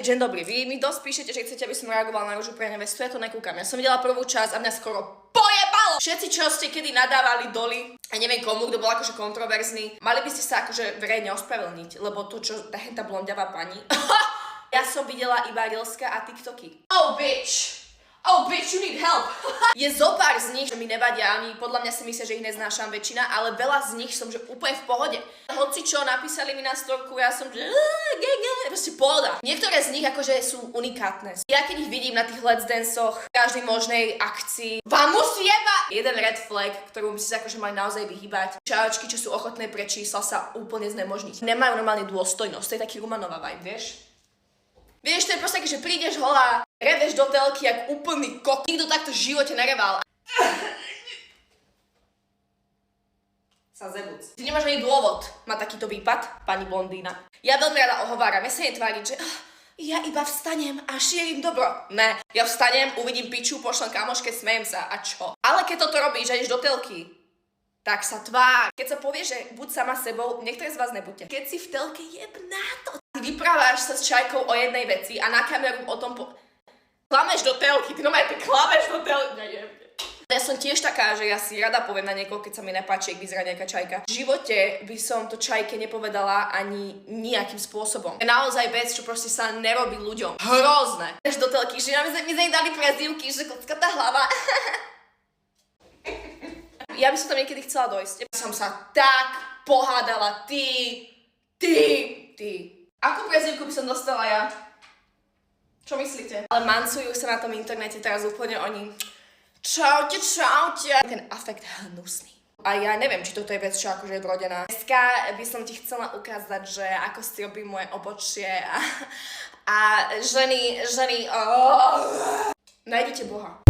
Deň dobrý, vy mi dosť píšete, že chcete, aby som reagovala na Ružu pre nevestu, ja to nekúkam. Ja som videla prvú časť a mňa skoro pojebalo! Všetci, čo ste kedy nadávali Doli, a neviem komu, kto bol akože kontroverzný, mali by ste sa akože verejne ospravedlniť, lebo to, čo tá blondiavá pani... Ja som videla iba Reelska a TikToky. Oh bitch! Oh bitch, you need help! Je zopár z nich, že mi nevadia ani, podľa mňa si myslia, že ich neznášam väčšina, ale veľa z nich som že úplne v pohode. Hoci čo napísali mi na storku, ja som že proste pohoda. Niektoré z nich akože sú unikátne. Ja keď ich vidím na tých Let's Danceoch, každej možnej akcii, vám musí jeba! Jeden red flag, ktorú by si sa akože mali naozaj vyhýbať. Čajočky, čo sú ochotné pre čísla, sa úplne znemožniť. Nemajú normálne dôstojnosť, to je taký Rumanová vibe, vieš? Vieš, to je proste také, že prídeš holá, reveš do telky jak úplný kok. Nikto takto v živote nereval. Sa zebúc. Ty nemáš ani dôvod mať takýto výpad, pani blondína. Ja veľmi rada ohováram, ja sa netváriť, že ja iba vstanem a šírim dobro. Ne, ja vstanem, uvidím piču, pošlem kamoške, smejem sa a čo. Ale keď toto robíš a ideš do telky, tak sa tvár. Keď sa povie, že buď sama sebou, niektoré z vás nebuďte. Keď si v telke, jebná to. Vyprávaš sa s Čajkou o jednej veci a na kameru o tom klameš do telky, ty klameš do telky. Ja som tiež taká, že ja si rada poviem na niekoho, keď sa mi nepáči, ak vyzerá nejaká Čajka. V živote by som to Čajke nepovedala ani nejakým spôsobom. Je naozaj vec, čo proste sa nerobí ľuďom. Hrozné. Do telky, že my sme jej dali prezývky, že kockatá hlava. Ja by som tam niekedy chcela dojsť. Ja som sa tak pohádala, ty. Akú prezývku by som dostala ja? Čo myslíte? Ale mancujú sa na tom internete teraz úplne oni. Čaute. Ten afekt hnusný. A ja neviem, či toto je vec, čo akože je vrodená. Dneska by som ti chcela ukázať, že ako si robí moje obočie a ženy. Nájdite Boha.